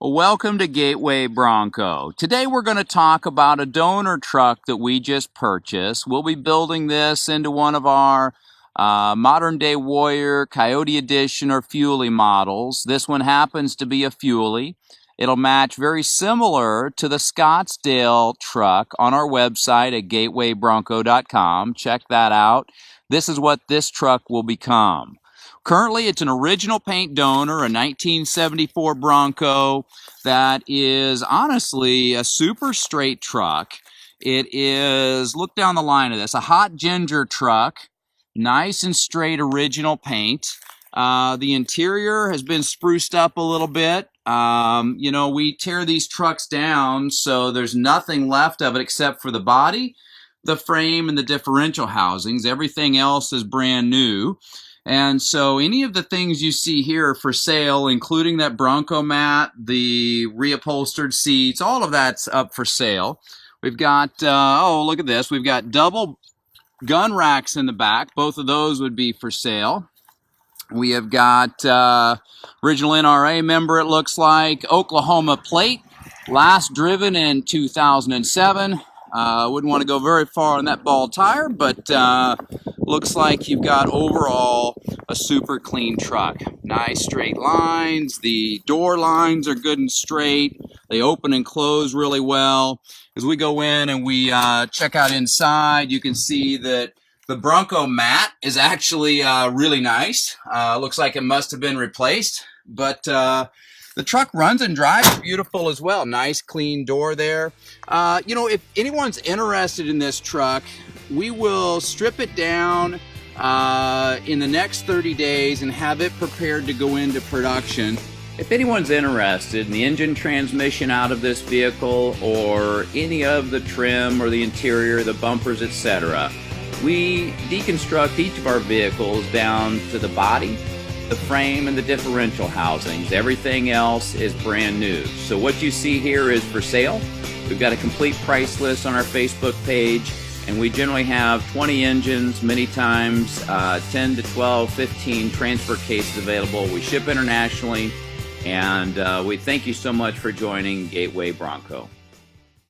Welcome to Gateway Bronco. Today we're going to talk about a donor truck that we just purchased. We'll be building this into one of our modern day Warrior, Coyote Edition, or Fuelie models. This one happens to be a Fuelie. It'll match very similar to the Scottsdale truck on our website at gatewaybronco.com. Check that out. This is what this truck will become. Currently, it's an original paint donor, a 1974 Bronco that is honestly a super straight truck. It is, look down the line of this, a hot ginger truck, nice and straight original paint. The interior has been spruced up a little bit. We tear these trucks down, so there's nothing left of it except for the body, the frame, and the differential housings. Everything else is brand new. And so any of the things you see here are for sale, including that Bronco mat, the reupholstered seats, all of that's up for sale. We've got, look at this. We've got double gun racks in the back. Both of those would be for sale. We have got original NRA member, it looks like, Oklahoma plate, last driven in 2007. Wouldn't want to go very far on that bald tire, but looks like you've got overall a super clean truck. Nice straight lines. The door lines are good and straight. They open and close really well. As we go in and we check out inside, you can see that the Bronco mat is actually really nice. Looks like it must have been replaced, but the truck runs and drives beautiful as well. Nice clean door there. If anyone's interested in this truck, we will strip it down in the next 30 days and have it prepared to go into production. If anyone's interested in the engine transmission out of this vehicle or any of the trim or the interior, the bumpers, etc., we deconstruct each of our vehicles down to the body, the frame, and the differential housings. Everything else is brand new. So what you see here is for sale. We've got a complete price list on our Facebook page, and we generally have 20 engines, many times 10 to 12, 15 transfer cases available. We ship internationally, and we thank you so much for joining Gateway Bronco.